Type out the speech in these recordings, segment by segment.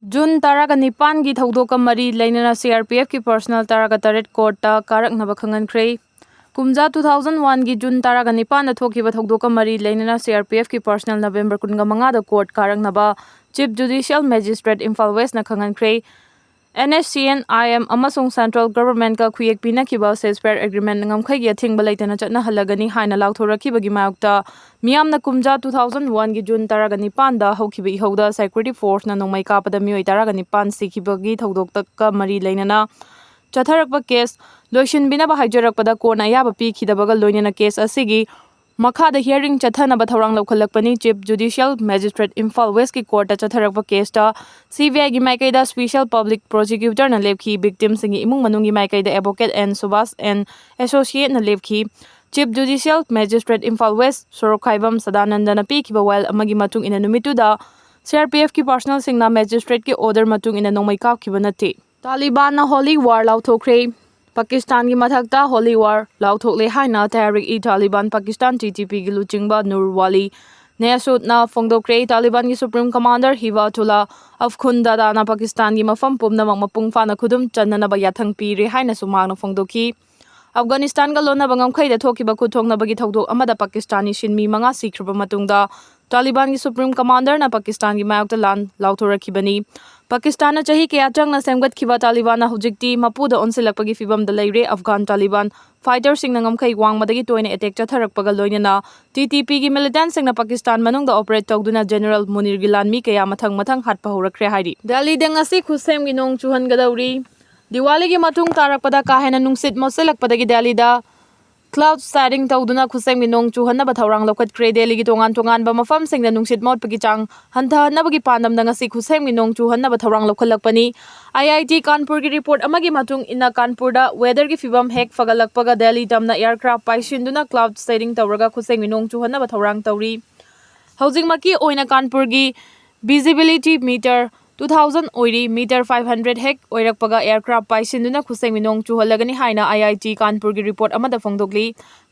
June taraga nipan gi Hundoklambagi Maram CRPF ki personal taraga taret court ta karaknaba khangminnasi Kumja 2001 gi June taraga nipan da thokiba Hundoklambagi Maram CRPF ki personal November 15 da court karaknaba Chief Judicial Magistrate Imphal West na khangminnasi NSCN IM amasung Central Government ka khuyek pinakiba ceasefire agreement ngamkhai gi thingba leitana chatna halagani haina lauthorakibagi mayokta miyamna Kumja 2001 gi June taraga nipan da hokhibi ihauda security force na nongmai kapada mioi taraga nipan sikhibagi thodokta mari leinana chatharakpa case loishin bina ba haijarakpada kona yaba pi khidabaga loinana case asigi Makhada hearing chathana bathorang lokhalakpani Chief Judicial Magistrate Imphal West ki court chatharakpa case ta CBI gi maikaida Special Public Prosecutor na lepki victim singi imung manungi maikaida Advocate and Subas and Associate na lepki Chief Judicial Magistrate Imphal West Sorokhaibam Sadananda na pikiba while amagi matung ina numitu da CRPF ki personal singna magistrate ki order matung ina nongmai kapkiba nati Taliban na holy war lauthokre Pakistan ki mathakta holy war lauthokle haina Taliban Pakistan TTP gi luchingba Nurwali Nesut na Fongdokre Taliban ki Supreme Commander Hibatullah Afkhundada na Pakistan ki mafam pumna mapung fa na khudum channa ba yathang piri haina sumang na Fongdoki Afghanistan ga lona bangam khaida thokiba kuthong na bagi thodok amada Pakistani shinmi manga sikhruba matungda Taliban ki Supreme Commander na Pakistan ki mayokta lan lauthorakibani Pakistan na chahi kaya chang na semgat khiba Taliban na hujikti mapuda onsilakpagi fibam da leire Afghan Taliban fighters sing nangam khai wangmadagi toina attack chatharakpaga loinana TTP gi militant sing na Pakistan manung da operate tawduna General Munir Gilan mi kaya mathang hatpa horakre hairi Delhi dengasi khusem gi nong chuhan gadauri Diwali gi matung tarakpada kahena nungsit moselakpadagi Delhi da Cloud setting tawduna khusem gi nong chuhan na bathorang lokhatkre Delhi gi tongan ba mafam sing na nungsit mot pagi chang hantha na bagi pandam da ngasi khusem gi nong chuhan na bathorang lokhalakpani IIT Kanpur gi report amagi matung ina Kanpur da weather gi fibam hek fagalakpaga Delhi tamna aircraft paishinduna cloud setting tawraga khusem gi nong chuhan na bathorang tawri housing maki oina Kanpur gi visibility meter 2000 oiri meter 500 hek oirakpaga aircraft paisinduna khusem gi nong chuhalagani haina IIT Kanpur gi report amada fongdokli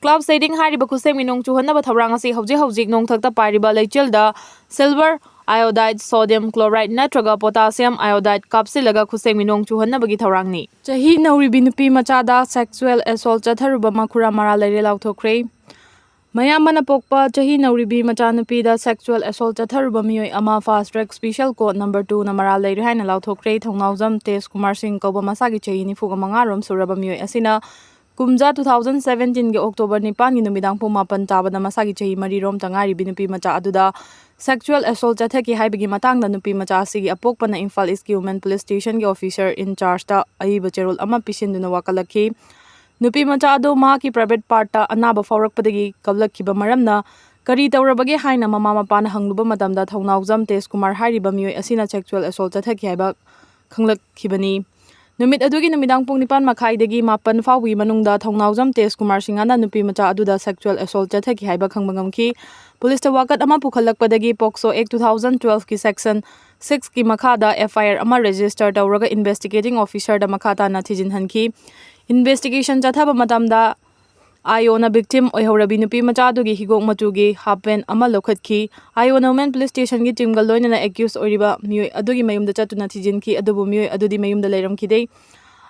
cloud setting hariba khusem gi nong chuhanna bathorang asi hojik nong thakta pariba leichelda silver iodide sodium chloride natraga potassium iodide kapsilaga khusem gi nong chuhanna bagi thorangni chahi nauri binupi machada sexual assault chatharuba makhura mara leire lauthokre Mayamana pokpa chahi nauribi machanupi da sexual assault chatharuba mioi ama fast track special court number 2 na mara leire haina lauthokre thongnaujam Tej Kumar Singh kauba masagi chahi ni fuga mangarom suraba mioi asina Kumja 2017 ge October 9 gi numidang pu 8 tabada masagi chahi mari rom tangari binupi macha aduda sexual assault chathaki haibigi matangda nupi macha asigi apokpana Imphal East ki Women Police Station ge officer in charge ta aiba cherol ama pisinduna wakalakhi Nupi macha ado ma ki private part ta anaba faurakpadagi kablakhiba maramna kari tawrabagi haina mama mapana hangluba matamda thongnaujam Tej Kumar hariba mioi asina sexual assault chathaki haiba khanglakhibani numit adugi numidang pung 9 makhaidagi 8 fawi manungda thongnaujam Tej Kumar Singana nupi macha aduda sexual assault chathaki haiba khangbangamki police ta wakat ama pukhalakpadagi Pokso Act 2012 ki section 6 ki makhada FIR ama register tawraga investigating officer da makhata na thijin hanki Investigation chathaba matamda Ayona victim oihorabi nupi machadugi higok machugi happen ama lokhatkhi Ayona Women Police Station gi team gal loinana accused oiriba mioi adugi mayumda chatuna thijinki adubu mioi adudi mayumda leiramkhidei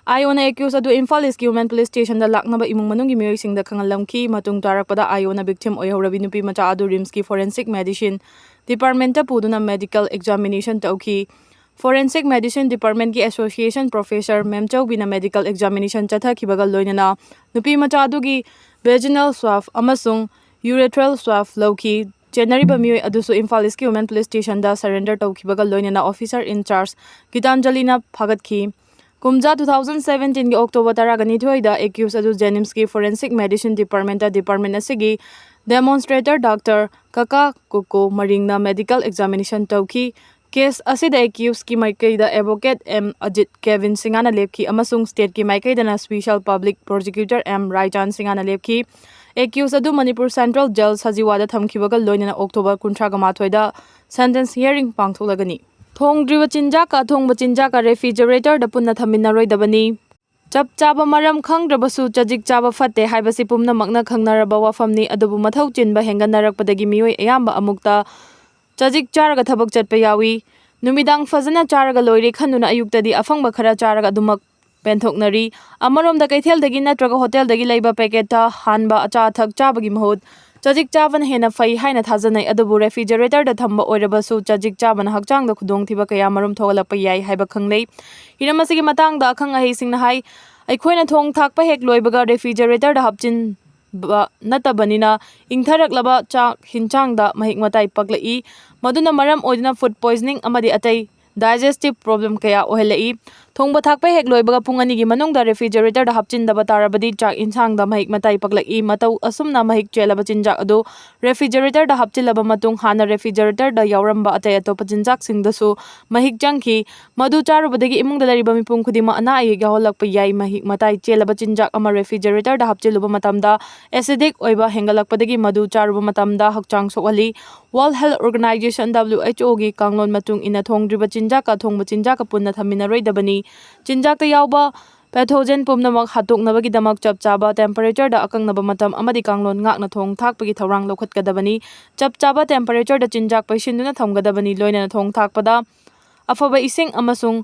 Ayona accused adu Imphal East ki Women Police Station da laknaba imung manungi mioi singda khangalamki matung tarakpada Ayona victim oihorabi nupi macha adu RIMS ki forensic medicine department ta puduna medical examination tauki Forensic Medicine Department ki Association Professor Memchau bina medical examination chathakibaga loinana nupi macha adugi vaginal swab amasung urethral swab lawki January mioi adusu Imphal East ki Women Police Station da surrender tawkibaga loinana officer in charge Gitanjalina phagatki Kumja 2017 ki October taragani thoida accused adu Jenims ki Forensic Medicine Department da department asigi demonstrator Dr. Kaka Koko Maringna medical examination tawki Case asida accused ki maikaida Advocate M. Ajit Kevin Singana lepki amasung state ki maikaida na Special Public Prosecutor M. Raijan Singana lepki accused adu Manipur Central Jail sajiwada thamkibaga loinana October 18 da sentence hearing pangtholagani thongdriba chinjaka refrigerator da punna thaminaroi dabani chap chaba maram khangdrabasu chajik chaba fatte haibasi pumna makna khangnaraba wafamni adubu mathau chinba henganarakpadagi mioi ayamba amukta Chajik charaga thabak chatpa yawi नुमिदांग फजना चारागा लोइरे खन्नुना अयुक्तदी अफंगबा खरा चारागा दुमक पेंथोकनरी अमरोमदा कैथेलदगी नत्रगा होटेलदगी लैबा पैकेटा हानबा अचा अथक चाबगी महूत चजिक चाबन हेना Fai हाइना थाजनै अदुबु refrigerator दा थंबा ओइरबसु चजिक चाबन हकचांग दा खुदोंथिबा कया मरुम थोगलपा याई हाइबा खंगलै हिरमसिगी मतंग दा अखंग अहेसिंगना high अखोइना थोंग थाकपा हेक लोइबगा refrigerator दा हपचिन नतबनिना इंथरकलबा चाक हिंचांग दा महिक मताई पगलई मदुना मरम ओइदना फूड पॉइजनिंग अमदी अतै डाइजेस्टिव प्रॉब्लम कया ओहलई थोंबा थाकपा हेक लोइबगा पुंग अनिगी मनुंगदा रेफ्रिजरेटर दा हपचिनदबा तारबदी चाक इंसांग दा महिक मताई पगलई मतौ असुमना महिक चेलबा चिंजाक अदु रेफ्रिजरेटर दा हपचिलबा मतुंग हाना रेफ्रिजरेटर दा यावरंबा अतै अतोप चिंजाक सिंगदसु महिक जंखी मदु चारुबदगी इमुंगदा लरिबा मिपुंग खुदिमा अना अयेक याहोलकपा याई महिक मताई चेलबा चिंजाक अमा रेफ्रिजरेटर दा हपचिलुबा मतमदा एसिडिक ओइबा हेंगलकपदगी मदु चारुबा मतमदा हकचांग सोहली वर्ल्ड हेल्थ ऑर्गेनाइजेशन WHO गी कांगलोन मतुंग इना थोंगद्रिबा चिंजाका थोंबा चिंजाका पुन्ना थमिनारोइदबनी चिंजाकता यावबा पैथोजेन पुमनमक हातोकनबगीदमक चप चाबा टेम्परेचर दा अकंगनबा मतम अमदी कांगलोन ngakna थोंग थाकपगी थौरांग लौखतगदबनी चप चाबा टेम्परेचर दा चिंजाक पैसिनदुना थमगदबनी लोइना थोंग थाकपदा अफबा इसिंग अमसुंग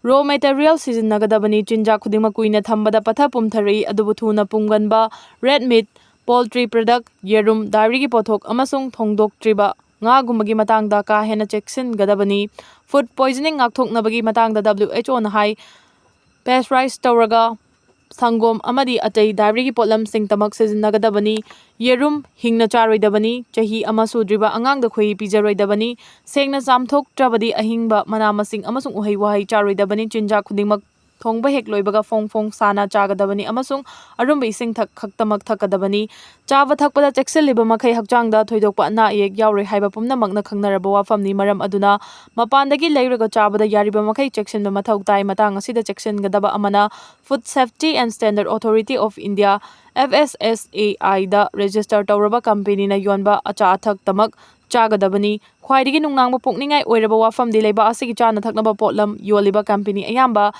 रो मटेरियल सिजिनगदबनी चिंजाक खुदिमा कुइना थंबदा पथा पुमथरई अदुबु थुना पुंगनबा रेड मीट पोल्ट्री प्रोडक्ट येरुम डायरी की पोथोक अमसुंग थोंगदोक्ट्रिबा ngagumbagi matangda ka hena cheksin gadabani food poisoning ngakthoknabagi matangda WHO na hai pasteurize tawraga sangom amadi atai dairy gi potlam sing tamak sizinnagadabani yerum hingna charoidabani chahi ama sudriba angang da khoi pijaroidabani sengna samthok trabadi ahingba manamasing amasung uhai wahai charoidabani chinja khudingmak thongba Keck लोइबगा Phong Phong साना चागदबनी अमसुंग अरुंब इसिंग थक खक्तमक थकदबनी चाबा थकपदा चेक्सिलिबा मखै हकचांगदा थोइदोकपा अना अयेक यावरे हाइबा पुमनमकना खंगनरबा वाफमनी मरम अदुना मपानदगी लैरगा चाबदा यारिबा मखै चेक्सिनबा मथौ ताई मतंग असिदा चेक्सिनगदबा अमना Food Safety and Standard Authority of India FSSAI दा register तौरबा company ना योनबा अचा अथक तमक चागदबनी ख्वाइदगी नुंगनांगबा पोकनिंगाई ओइरबा वाफमदी लैबा असिगी चाना थकनबा पोटलम योलिबा कंपनी अयाम्बा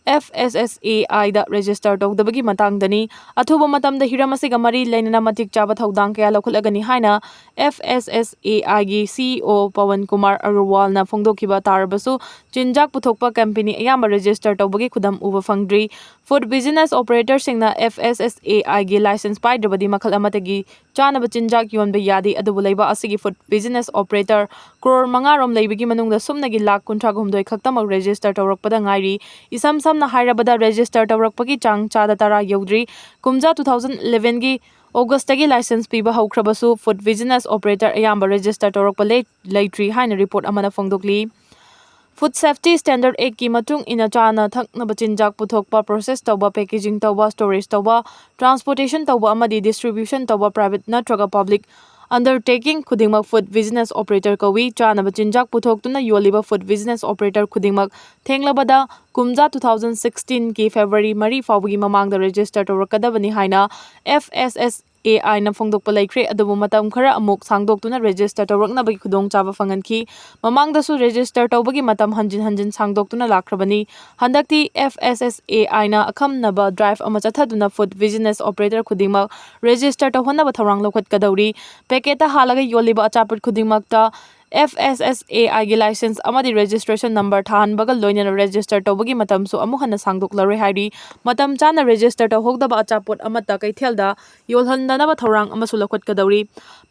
FSSAI दा रजिस्टर तौदबगी मतंगदनी अथुबा मतमदा हिरमसिगा मरी लैनना मतिक चाबा थौदांग कया लौखुलगनी हाइना FSSAI गी CEO पवन कुमार अग्रवाल ना फोंदोखिबा तारबसु चिंजाक पुथोकपा कंपनी अयाम्बा रजिस्टर तौबगी खुदम उबा फंगद्री फूड बिजनेस ऑपरेटर सिंगना FSSAI गी लाइसेंस पाइद्रबदी मखल अमतगी चानबा चिंजाक योनबा यादी अदुबु लैबा असिगी फूड बिजनेस ऑपरेटर करोड़ मंगारोम लैबगी मनुंगदा सुमनगी लाख कुंथ्रागुमदोय खक्तमक रजिस्टर तौरकपदा गाइरी इसम समना हाइरबदा रजिस्टर तौरकपगी चांग चादा तरा यौद्री कुमजा 2011 गी ऑगस्टगी लाइसेंस पीबा हौख्रबसु फूड बिजनेस ऑपरेटर अयाम्बा रजिस्टर तौरकपा लैट्री हाइना रिपोर्ट अमना फोंदोकली फूड सेफ्टी स्टैंडर्ड एक्ट की मतुंग इना चाना थकनबा चिंजाक पुथोकपा प्रोसेस तौबा पैकेजिंग तौबा स्टोरेज तौबा ट्रांसपोर्टेशन तौबा अमदी डिस्ट्रीब्यूशन तौबा प्राइवेट नत्रगा पब्लिक अंडरटेकिंग खुदिंगमक फूड बिजनेस ऑपरेटर कवी चानबा चिंजाक पुथोकतुना योलिबा फूड बिजनेस ऑपरेटर खुदिंगमक थेंगलबदा कुमजा 2016 की फेब्रुआरी मरी फावगी ममांगदा रजिस्टर तौरकदबनी हाइना FSSAI ना फोंदोकपा लैख्रे अदुबु मतम खरा अमुक सांगदोक्तुना रजिस्टर तौरकनबगी खुदोंग चाबा फंगनखी ममांगदसु रजिस्टर तौबगी मतम हंजिन हंजिन सांगदोक्तुना लाख्रबनी हंदक्ति FSSAI ना अखमनबा ड्राइव अमा चथदुना फूड बिजनेस ऑपरेटर खुदिंगमक रजिस्टर तौहनबा थौरांग लौखतकदौरी पैकेटा हालगा योलिबा अचापट खुदिंगमकता FSSAI गी लाइसेंस अमदी रजिस्ट्रेशन नंबर थानबगा लोइनना रजिस्टर तौबगी मतमसु अमु हन्ना सांगदोक्लरे हाइरी मतम चाना रजिस्टर तौहोगदबा अचापोट अमता कैथेलदा योलहंदनबा थौरांग अमसु लौखतकदौरी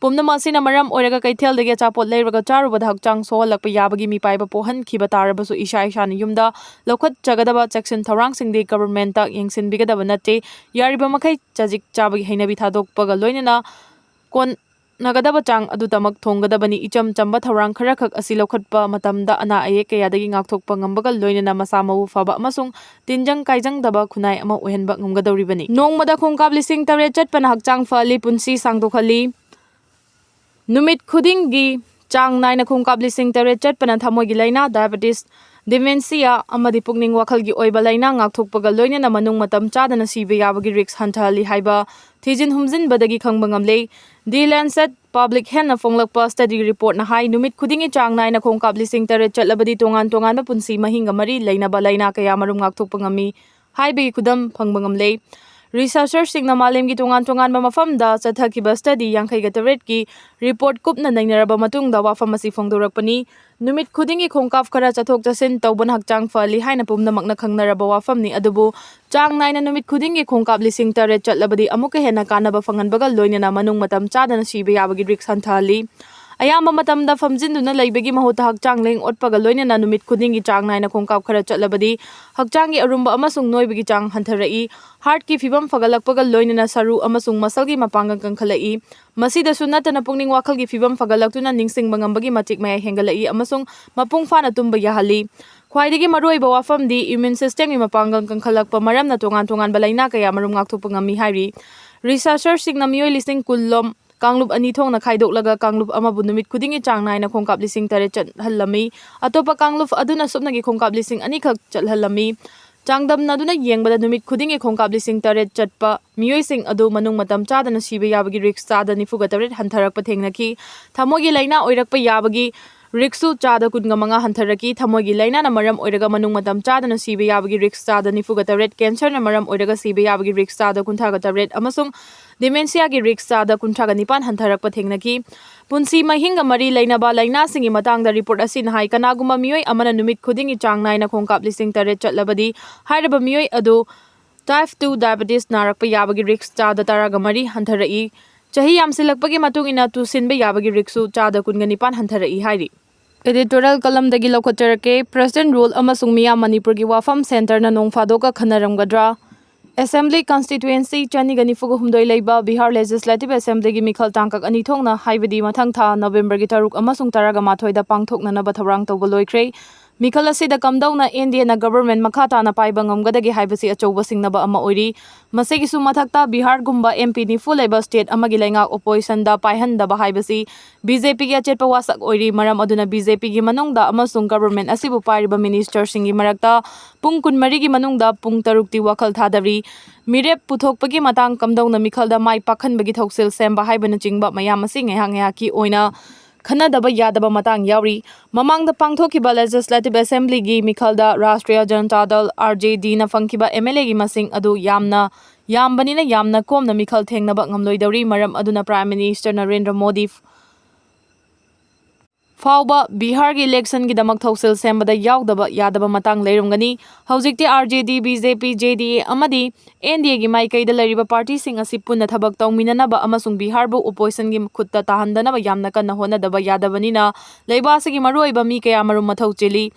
पुमनम असिना मरम ओइरगा कैथेलदगी अचापोट लैरगा चारुबदा हकचांग सोहलकपा याबगी मिपाइबा पोहनखिबा तारबसु इशा इशाना युमदा लौखतचगदबा चेक्सन थौरांग सिंगदी गवर्नमेंट यंगसिनबिगदबा नते यारिबा मखै चजिक चाबगी हैनबी थादोकपगा लोइनना कोन नगदबा चांग अदुतमक थोंगदबनी इचम चंबा थौरांग खरखक असि लौखतपा मतमदा अना अये कयादगी ngakthokpa ngambga loinana masa mau faba amasung tinjang kaijang daba khunai ama ohenba ngamgadoribani nongmada khongkap lising tare chatpana hakchang fali punsi sangdokhali numit khuding gi chang naina khongkap lising tare chatpana thamogi laina diabetes dementia amadi pukning wakhal gi oiba laina ngakthokpaga loinana manung matam chadana sibe yabagi risk hanthali haiba thijin humjin badagi khangba ngamle The Lancet Public Health Fonglakpa Study Report na hai numit khudingi chang naina khongkap lising tare chatlabadi tongan tongan ba punsi mahinga mari laina ba laina kaya marum ngakthokpa ngami haibegi khudam phangba ngamle Researchersingna malemgi tongan-tonganba mafamda chathakhiba study 58 ki report kupna nainaraba matungda wafam asi phongdorakpani. Numit khudingi khongkap khara chathok chasin tawban hakchang fali haina pumnamakna khangnaraba wafamni adubu chang naina numit khudingi khongkap lising tare chatlabadi amuka hena kanaba phanganbaga loinana manung matam chadana siba yabagi risk hanthali. Ayamba matamda famjinduna leibagi mahuta hakchang leng otpaga loinana numit khudingi chang naina khongkap khara chatlabadi hakchangi arumba amasung noibagi chang hantarai. Heart ki fibam fagalakpaga loinana saru amasung masalgi mapangang kangkhalai. Masida sunatana pungning wakhalgi fibam fagalaktuna ningsing mangambagi matik maya hengalai amasung mapung fana tumba yahali. Khwaidagi maruoiba wafamdi immune system gi mapangang kangkhalakpa maramna tongan-tongan balaina kaya marum ngakthokpa ngami hairi. Researchersingna miyoi lising kullom Kanglup ani thongna khaidoklaga kanglup amabu numit khudingi chang naina khongkap lising tare chathalami atopa kanglup aduna supnagi khongkap lising ani khak chathalami changdamna duna yengbada numit khudingi khongkap lising tare chatpa miyoi sing adu manung matam chadana siba yabagi risk chada nifuga tare hantharakpa thengnaki thamogi laina oirakpa yabagi Riksu chada kudnga manga hantaraki thamogi laina na maram oiraga manung matam chada na siba yabagi risk chada nifuga taret cancer na maram oiraga siba yabagi risk chada kunthaga taret amasung dementia gi risk chada kunthaga nipan hantarakpa thengnaki punsi mahinga mari laina ba laina singi matangda report asin hai kanaguma miyoi amana numit khudingi chang naina khongkap lising taret chatlabadi hairaba miyoi adu type 2 diabetes narakpa yabagi risk chada taraga mari hantarai chahi yamsilakpagi matung ina tu sinbe yabagi riksu chada kunga nipan hantarai hairi. Editorial column dagi laukhatjarake President rule amasung miya Manipur gi wafam center na nongfadoka khanaramgadra. Assembly constituency chanigani fugu humdoi leiba Bihar Legislative Assembly gi mikhal tangkak ani thongna haibadi mathang tha November gi taruk amasung taraga mathoida pangthokna na bathawarang tawba loikre. Mikhal asida kamdauna India na government makhata na paiba ngamgadagi haibasi achouba singnaba ama oiri. Masigi su mathakta Bihar gumba MP ni full labor state amagi laingak opposition da paihandaba haibasi BJP gi achetpa wasak oiri maram aduna BJP gi manungda amasung government asibu pairiba minister singi marakta pung kunmari gi manungda pung tarukti wakhal thadari mirep puthokpagi matang kamdauna mikhalda mai pakhanbagi thoksil semba haibana chingba mayam asi ngehang-ngehaki oina Khanadaba yadaba matang yauri mamangda pangthokiba Legislative Assembly gi mikhalda Rashtriya Janata Dal RJD na fangkiba MLA gi masing adu yambanina yamna komna mikhal thengnaba ngamloidauri maram aduna Prime Minister Narendra Modi Fauba Bihar gi election gi damak thoksil sembada yaudaba yadaba matang leirumgani haujikti RJD BJP JDA amadi NDA gi maikaida lariba party sing asi punna thabak tawminanaba amasung Bihar bu opposition gi khutta tahandanaba yamna kanna honadaba yadabanina leibasi gi maruoiba mi kaya marum mathau chili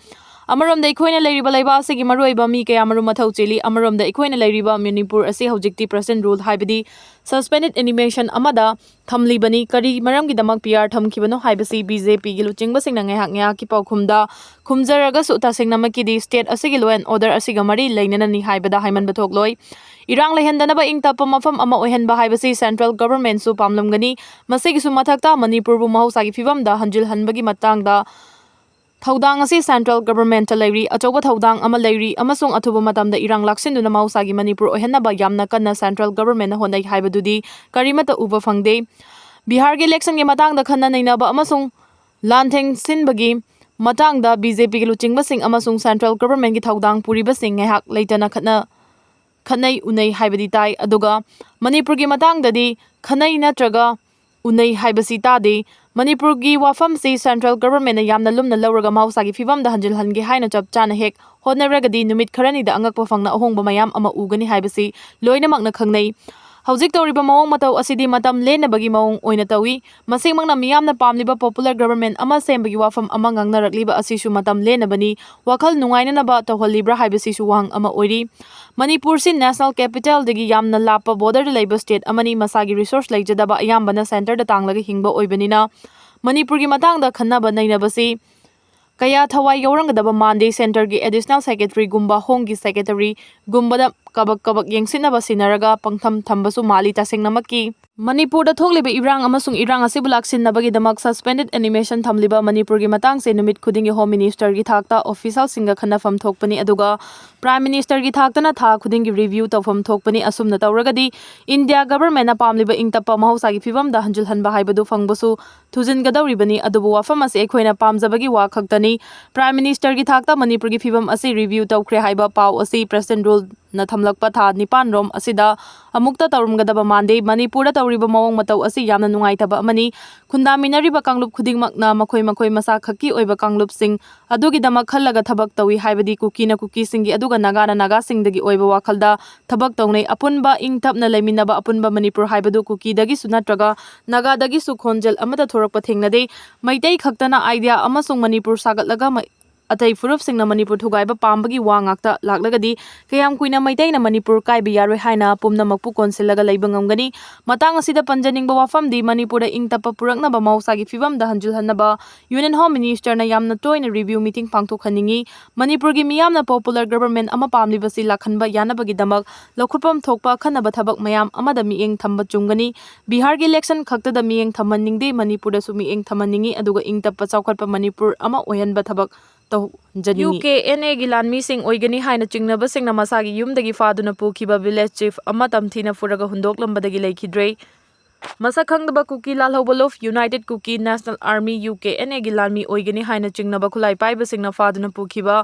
Amaramda ikoina leiriba leibasi gi maruoiba mi kaya marum mathau chili amaramda ikoina leiriba Manipur asi haujikti present rule haibadi suspended animation amada thamlibani kari maram gi damak PR thamkibano haibasi BJP gi luchingba singna ngehak ki paukhumda khumjaraga su tasingna makidi state asigi law and order asiga mari leinana ni haibada haimanba thokloi irang lehendanaba ingtapa mafam ama oihenba haibasi central government su pamlamgani masigi su mathakta Manipur bu mahosagi fibamda hanjil hanbagi matangda Thaudang asi central government leiri achoba thaudang ama leiri amasung athuba matamda irang laksinduna mausagi Manipur ohenaba yamna kanna central government na honai haibadudi karimata uba phangde Bihar gi election gi matangda khanna nainaba amasung lantheng sinbagi matangda BJP gi luchingba sing amasung central government gi thaudang puriba sing ngehak leitana khanai unai haibadi tai aduga Manipur gi matangdadi khanai natraga unai haibasi tade Manipur gi wafam si central government na yamna lumna lawraga mausagi fibam da hanjil hange haina chap chana hek honaragadi numit kharani da angakpa fangna ahongba mayam ama ugani haibasi loinamak na khangnai Haujik tawriba mawong mataw asidi matam lenabagi mawong oina tawi masingmangna miyamna pamliba popular government ama sembagi wafam ama ngangnaragliba asisu matam lenabani wakhal nungainanaba tawhalibra haibasisu wahang ama oiri Manipur si national capital dagi yamna lapa border labor state amani masagi resource leijadaba ayambana center da tanglaga hingba oibanina Manipur gi matangda khannaba nainabasi Kaya thawai yaurangadaba mande center gi additional secretary gumba home gi secretary gumbada kabak yengsinaba sinaraga pangtham thambasu mali tasengnamakki Manipur da thogliba irang amasung irang asibulak sinnabagi damak suspended animation thamliba Manipur gi matang se numit khudingi home minister gi thakta official singa khanafam thokpani aduga prime minister gi thaktana tha khudingi review tawfam thokpani asumna tawragadi India government na pamliba ingtapa mahausa gi fibam da hanjul hanba haibadu fangbasu thujin gadawribani adubu wafam ase ekhoina pamjabagi wa khaktani prime minister gi thakta Manipur gi fibam ase review tawkhre haiba pau ase president rule na thamlakpa tha 9 rom asida amukta tawrumgadaba mande Manipur da tawriba mawong mataw asi yamna nungaitaba amani khundaminariba kanglup khudingmakna makoi masa khaki oiba kanglupsing adugidamak khallaga thabak tawi haibadi kuki singi aduga naga singdagi oiba wakhalda thabak tawnei apunba ingthapna leiminaba apunba Manipur haibadu kuki dagi sunatraga naga dagi su khonjel amada thorakpa thengnade maitai khaktana idea amasung Manipur sagatlaga atai furup singna Manipur thugaiba pambagi wa ngakta laklagadi kayam kuina maitai na Manipur kaiba yaroi haina pumna makpu konsilaga leiba ngamgani matang asida panjaningba wafamdi Manipur da ingtapa puraknaba mausagi fibam da hanjulhanaba Union Home Minister na yamna toina review meeting pangthokhaningi Manipur gi miyamna popular government ama pamlibasi lakhanba yanabagi damak lokhupam thokpa khanaba thabak mayam amada mieng thamba chungani Bihar gi election khakta da mieng thamaningde Manipur da su mieng thamanningi aduga ingtapa chawkhatpa Manipur ama oyanba thabak UKNA gi lanmi sing oigani haina chingnaba singna masagi yumdagi faduna pukiba village chief ama tamthina furaga hundoklambadagi leikhidre Masakhangdaba Kuki Lalhobolof United Kuki National Army UKNA gi lanmi oigani haina chingnaba khulai paiba singna faduna pukiba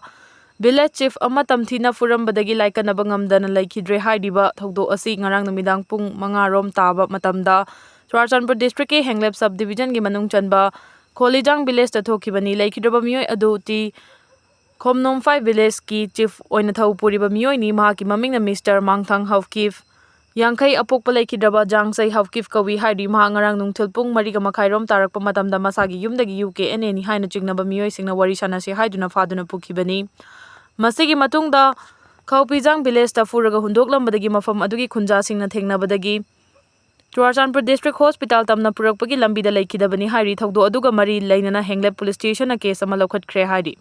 village chief ama tamthina furambadagi laikanaba ngamdana leikhidre haidiba thogdo asi ngarang numidang pung 5 rom taba matamda Churachandpur district ke henglep subdivision gi manung chanba Kholijang village ta thokibani leikhidaba mioi adu ti Khomnom 5 village ki chief oina thau puriba mioi ni mahaki mamingna Mr. Mangthang Haufkif Yangkai apokpa leikhidaba Jangsai Haufkif kawi haidi maha ngarang nungthil pung 3:30 rom tarakpa matamda masagi yumdagi UKNA ni haina chingnaba mioi singna wari sanasi haiduna faduna pukibani Masigi matungda Khaupijang village ta furaga hundoklambadagi mafam adugi khunja singna thengnabadagi Churachandpur district hospital tamna purakpagi lambida leikhidabani hairi thogdo aduga mari leinana henglep police station na case ama lokhatkhre hairi